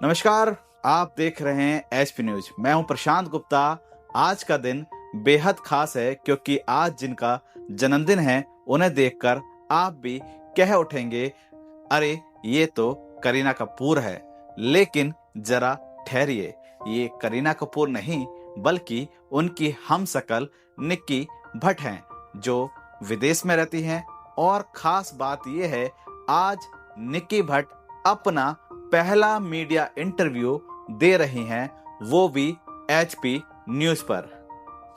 नमस्कार, आप देख रहे हैं एचपी न्यूज। मैं हूं प्रशांत गुप्ता। आज का दिन बेहद खास है क्योंकि आज जिनका जन्मदिन है उन्हें देखकर आप भी कह उठेंगे, अरे ये तो करीना कपूर है। लेकिन जरा ठहरिए, ये करीना कपूर नहीं बल्कि उनकी हमशक्ल निक्की भट्ट हैं जो विदेश में रहती हैं। और खास बात यह है, आज निक्की भट्ट अपना पहला मीडिया इंटरव्यू दे रही हैं, वो भी एचपी न्यूज पर।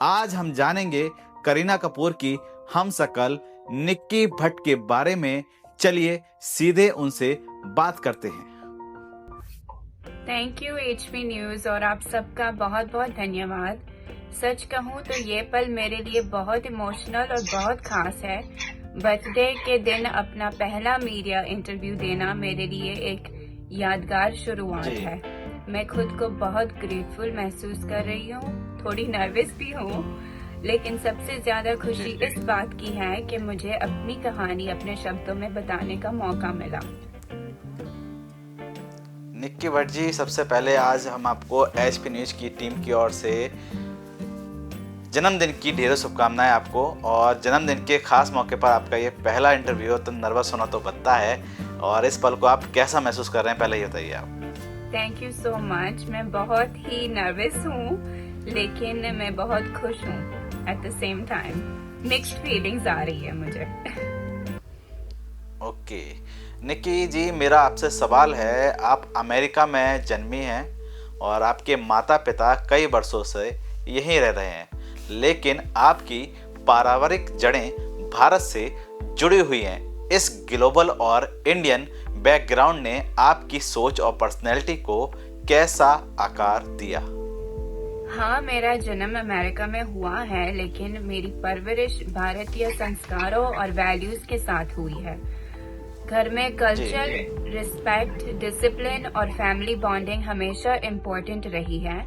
आज हम जानेंगे करीना कपूर की हमशक्ल निक्की भट्ट के बारे में। चलिए सीधे उनसे बात करते हैं। थैंक यू एचपी न्यूज और आप सबका बहुत बहुत धन्यवाद। सच कहूँ तो ये पल मेरे लिए बहुत इमोशनल और बहुत खास है। बर्थडे के दिन अपना पहला मीडिया इंटरव्यू देना मेरे लिए एक यादगार शुरुआत है। मैं खुद को बहुत ग्रेटफुल महसूस कर रही हूँ, थोड़ी नर्वस भी हूँ, लेकिन सबसे ज्यादा खुशी इस बात की है कि मुझे अपनी कहानी अपने शब्दों में बताने का मौका मिला। निक्की भट्ट जी, सबसे पहले आज हम आपको एचपी न्यूज की टीम की ओर से जन्मदिन की ढेरों शुभकामनाएं आपको। और जन्मदिन के खास मौके पर आपका ये पहला इंटरव्यू, तो नर्वस होना तो बनता है। और इस पल को आप कैसा महसूस कर रहे हैं, पहले ये बताइए आप। Thank you so much. मैं बहुत ही नर्वस हूँ लेकिन मैं बहुत खुश हूँ। At the same time mixed feelings आ रही है मुझे। ओके निक्की जी, मेरा आपसे सवाल है, आप अमेरिका में जन्मी हैं और आपके माता पिता कई वर्षों से यहीं रह रहे हैं, लेकिन आपकी पारिवारिक जड़ें भारत से जुड़ी हुई हैं। इस ग्लोबल और इंडियन बैकग्राउंड ने आपकी सोच और पर्सनैलिटी को कैसा आकार दिया? हाँ, मेरा जन्म अमेरिका में हुआ है लेकिन मेरी परवरिश भारतीय संस्कारों और वैल्यूज के साथ हुई है। घर में कल्चर, रिस्पेक्ट, डिसिप्लिन और फैमिली बॉन्डिंग हमेशा इम्पोर्टेंट रही है।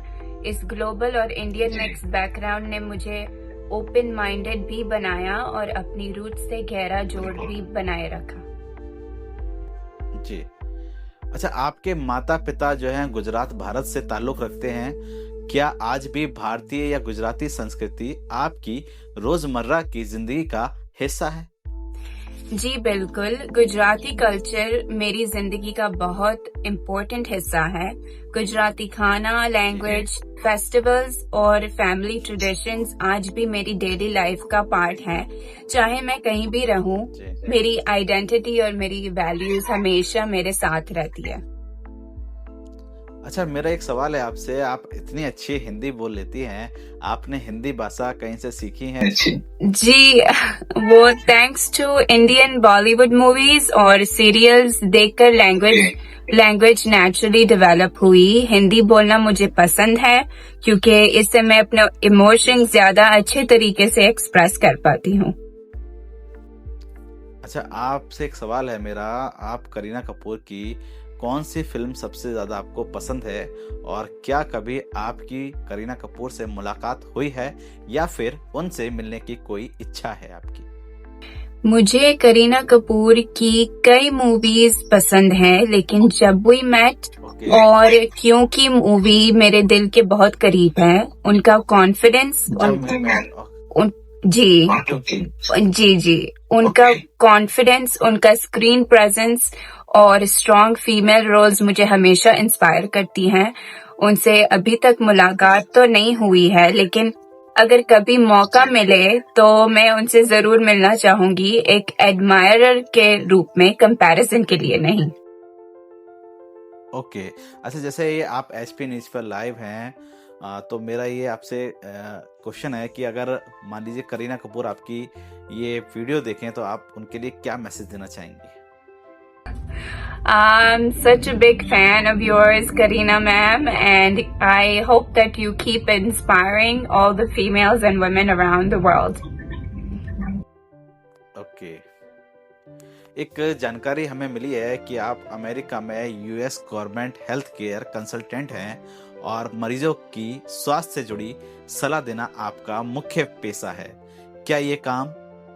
इस ग्लोबल और इंडियन मिक्स बैकग्राउंड ने मुझे ओपन माइंडेड भी बनाया और अपनी रूट से गहरा जोड़ भी बनाए रखा। जी अच्छा, आपके माता पिता जो हैं गुजरात भारत से ताल्लुक रखते हैं। क्या आज भी भारतीय या गुजराती संस्कृति आपकी रोजमर्रा की जिंदगी का हिस्सा है? जी बिल्कुल, गुजराती कल्चर मेरी जिंदगी का बहुत इम्पोर्टेंट हिस्सा है। गुजराती खाना, लैंग्वेज, फेस्टिवल्स और फैमिली ट्रेडिशंस आज भी मेरी डेली लाइफ का पार्ट है। चाहे मैं कहीं भी रहूं, मेरी आइडेंटिटी और मेरी वैल्यूज हमेशा मेरे साथ रहती है। अच्छा, मेरा एक सवाल है आपसे, आप इतनी अच्छी हिंदी बोल लेती हैं, आपने हिंदी भाषा कहीं से सीखी है? जी, वो thanks to Indian Bollywood movies और सीरियल्स देखकर लैंग्वेज नेचुरली डेवलप हुई। हिंदी बोलना मुझे पसंद है क्योंकि इससे मैं अपने इमोशंस ज्यादा अच्छे तरीके से एक्सप्रेस कर पाती हूँ। अच्छा, आपसे एक सवाल है मेरा, आप करीना कपूर की कौन सी फिल्म सबसे ज्यादा आपको पसंद है और क्या कभी आपकी करीना कपूर से मुलाकात हुई है या फिर उनसे मिलने की कोई इच्छा है आपकी? मुझे करीना कपूर की कई मूवीज पसंद हैं, लेकिन जब वी मेट और क्योंकि मूवी मेरे दिल के बहुत करीब है। उनका कॉन्फिडेंस उनका कॉन्फिडेंस, उनका स्क्रीन प्रेजेंस और स्ट्रॉन्ग फीमेल रोल्स मुझे हमेशा इंस्पायर करती हैं। उनसे अभी तक मुलाकात तो नहीं हुई है, लेकिन अगर कभी मौका मिले तो मैं उनसे जरूर मिलना चाहूंगी, एक एडमायरर के रूप में, कंपैरिजन के लिए नहीं। ओके अच्छा, जैसे ये आप एचपी न्यूज पर लाइव हैं, तो मेरा ये आपसे क्वेश्चन है कि अगर मान लीजिए करीना कपूर आपकी ये वीडियो देखें तो आप उनके लिए क्या मैसेज देना चाहेंगी? I'm such a big fan of yours, Karina ma'am, and I hope that you keep inspiring all the females and women around the world. Okay एक जानकारी हमें मिली है कि आप अमेरिका में US government health care consultant हैं और मरीजों की स्वास्थ्य से जुड़ी सलाह देना आपका मुख्य पेशा है। क्या ये काम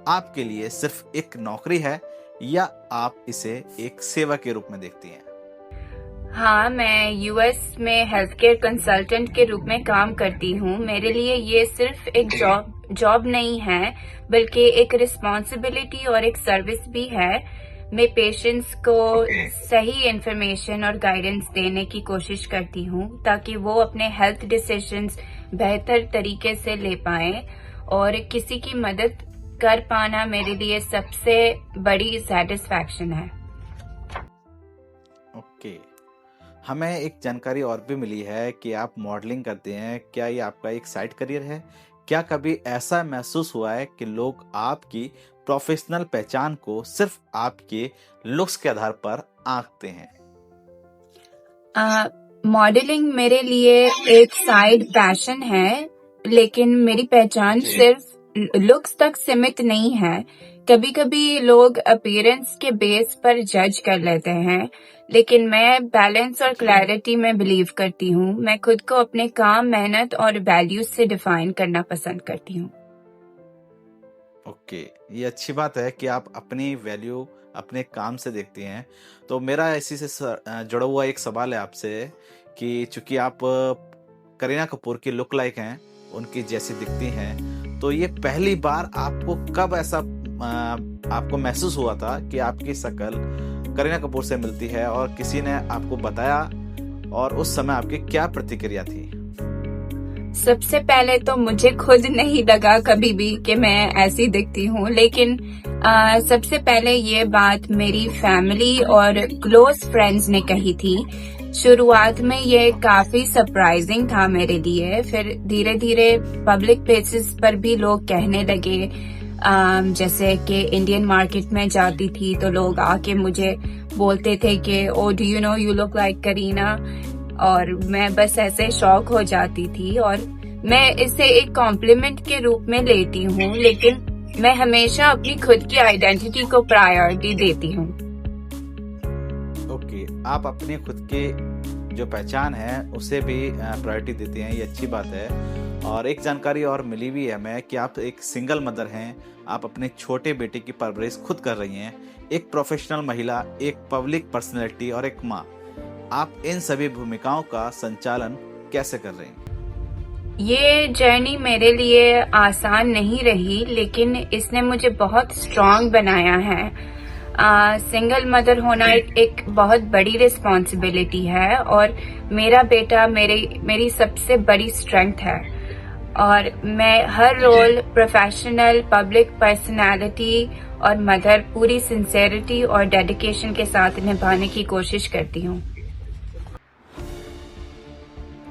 आपके लिए सिर्फ एक नौकरी है या आप इसे एक सेवा के रूप में देखती हैं? हाँ, मैं यूएस में हेल्थ केयर कंसल्टेंट के रूप में काम करती हूँ। मेरे लिए ये सिर्फ एक जॉब नहीं है, बल्कि एक रिस्पॉन्सिबिलिटी और एक सर्विस भी है। मैं पेशेंट्स को सही इंफॉर्मेशन और गाइडेंस देने की कोशिश करती हूँ ताकि वो अपने हेल्थ डिसीजंस बेहतर तरीके से ले पाएं, और किसी की मदद कर पाना मेरे लिए सबसे बड़ी सेटिस्फैक्शन है। ओके, हमें एक जानकारी और भी मिली है कि आप मॉडलिंग करते हैं। क्या ये आपका एक साइड करियर है? क्या कभी ऐसा महसूस हुआ है कि लोग आपकी प्रोफेशनल पहचान को सिर्फ आपके लुक्स के आधार पर आंकते हैं? मॉडलिंग मेरे लिए एक साइड पैशन है, लेकिन मेरी पहचान जी। सिर्फ लुक्स तक सीमित नहीं है। कभी कभी लोग अपीयरेंस के बेस पर जज कर लेते हैं, लेकिन मैं बैलेंस और जी। क्लैरिटी में बिलीव करती हूँ। मैं खुद को अपने काम, मेहनत और वैल्यूज से डिफाइन करना पसंद करती हूँ। ओके, ये अच्छी बात है कि आप अपनी वैल्यू अपने काम से देखती हैं। तो मेरा इसी से जुड़ा हुआ एक सवाल है आपसे कि चूंकि आप करीना कपूर की लुक लाइक हैं, उनकी जैसी दिखती हैं, तो ये पहली बार आपको कब ऐसा आपको महसूस हुआ था कि आपकी शक्ल करीना कपूर से मिलती है, और किसी ने आपको बताया, और उस समय आपकी क्या प्रतिक्रिया थी? सबसे पहले तो मुझे खुद नहीं लगा कभी भी कि मैं ऐसी दिखती हूँ, लेकिन सबसे पहले ये बात मेरी फैमिली और क्लोज फ्रेंड्स ने कही थी। शुरुआत में ये काफी सरप्राइजिंग था मेरे लिए। फिर धीरे धीरे पब्लिक प्लेसेस पर भी लोग कहने लगे, जैसे कि इंडियन मार्केट में जाती थी तो लोग आके मुझे बोलते थे कि oh do you know you look like Kareena, और मैं बस ऐसे शॉक हो जाती थी। और मैं इसे एक कॉम्प्लीमेंट के रूप में लेती हूँ, लेकिन मैं हमेशा अपनी खुद की आइडेंटिटी को प्रायोरिटी देती हूँ। ओके, आप अपनी खुद की जो पहचान है उसे भी प्रायोरिटी देती हैं, ये अच्छी बात है। और एक जानकारी और मिली भी है हमें कि आप एक सिंगल मदर हैं, आप अपने छोटे बेटे की परवरिश खुद कर रही हैं, एक प्रोफेशनल महिला, एक पब्लिक पर्सनैलिटी और एक माँ। आप इन सभी भूमिकाओं का संचालन कैसे कर रहे हैं? ये जर्नी मेरे लिए आसान नहीं रही, लेकिन इसने मुझे बहुत स्ट्रांग बनाया है। सिंगल मदर होना एक बहुत बड़ी रिस्पॉन्सिबिलिटी है, और मेरा बेटा मेरी सबसे बड़ी स्ट्रेंथ है। और मैं हर रोल, प्रोफेशनल, पब्लिक पर्सनालिटी और मदर, पूरी सिंसेरिटी और डेडिकेशन के साथ निभाने की कोशिश करती हूँ।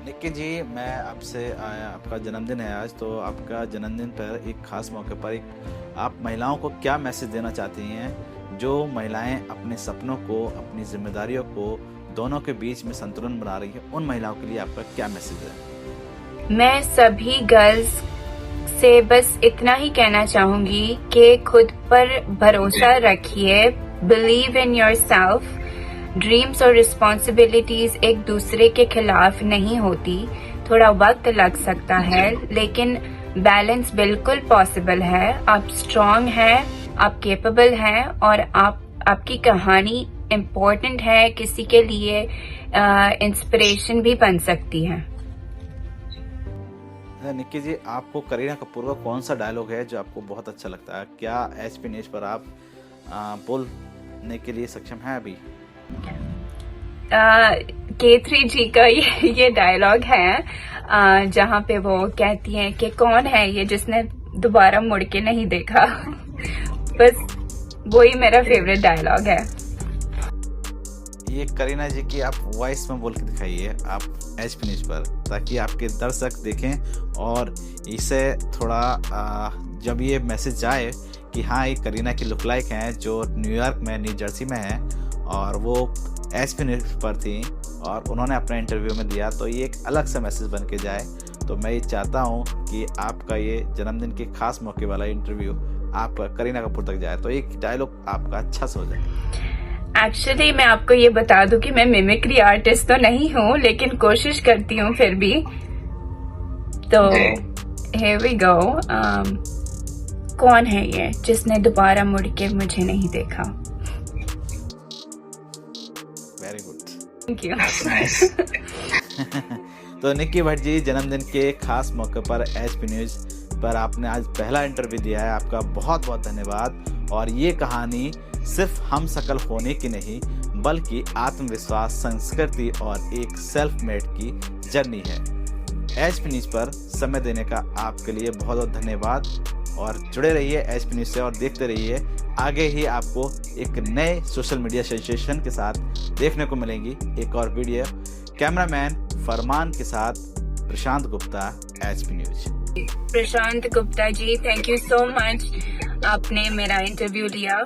निक्की जी, मैं आपसे आपका जन्मदिन है आज, तो आपका जन्मदिन पर एक खास मौके पर आप महिलाओं को क्या मैसेज देना चाहती हैं, जो महिलाएं अपने सपनों को, अपनी जिम्मेदारियों को दोनों के बीच में संतुलन बना रही है, उन महिलाओं के लिए आपका क्या मैसेज है? मैं सभी गर्ल्स से बस इतना ही कहना चाहूंगी कि खुद पर भरोसा रखिए, बिलीव इन योरसेल्फ। ड्रीम्स और रिस्पॉन्सिबिलिटीज एक दूसरे के खिलाफ नहीं होती। थोड़ा वक्त लग सकता है, लेकिन बैलेंस बिल्कुल पॉसिबल है। आप स्ट्रांग हैं, आप केपेबल हैं, और आपकी कहानी इम्पोर्टेंट है, किसी के लिए इंस्पिरेशन भी बन सकती है। निक्की जी, आपको करीना कपूर का कौन सा डायलॉग है जो आपको बहुत अच्छा लगता है? क्या एचपी न्यूज पर आप बोलने के लिए सक्षम हैं अभी? K3 जी का ये डायलॉग है, जहाँ पे वो कहती हैं कि कौन है ये जिसने दोबारा मुड़ के नहीं देखा। बस वही मेरा फेवरेट डायलॉग है। ये करीना जी की आप वॉइस में बोल के दिखाइए आप एचपी न्यूज पर, ताकि आपके दर्शक देखें और इसे थोड़ा जब ये मैसेज जाए कि हाँ, ये करीना की लुक लाइक हैं जो न्यूयॉर्क में, न्यू जर्सी में है, और वो एचपी न्यूज पर थी और उन्होंने अपना इंटरव्यू में दिया, तो ये एक अलग सा मैसेज बन के जाए। तो मैं ये चाहता हूँ कि आपका ये जन्मदिन के खास मौके वाला इंटरव्यू आप करीना कपूर तक जाए, तो एक डायलॉग आपका अच्छा से हो जाए। एक्चुअली मैं आपको ये बता दूं कि मैं मिमिक्री आर्टिस्ट तो नहीं हूँ, लेकिन कोशिश करती हूँ फिर भी। तो here we go। कौन है ये जिसने दोबारा मुड़ के मुझे नहीं देखा? Very good. Thank you. तो निक्की भट्ट जी, जन्मदिन के खास मौके पर एचपी न्यूज पर आपने आज पहला इंटरव्यू दिया है, आपका बहुत बहुत धन्यवाद। और ये कहानी सिर्फ हम सकल होने की नहीं बल्कि आत्मविश्वास, संस्कृति और एक सेल्फ मेड की जर्नी है। एचपी न्यूज पर समय देने का आपके लिए बहुत बहुत धन्यवाद और जुड़े रहिए एचपी न्यूज से और देखते रहिए। आगे ही आपको एक नए सोशल मीडिया सेंसेशन के साथ देखने को मिलेंगी एक और वीडियो। कैमरामैन फरमान के साथ Prashant Gupta, HP news. Prashant Gupta ji, thank you so much, आपने मेरा इंटरव्यू लिया।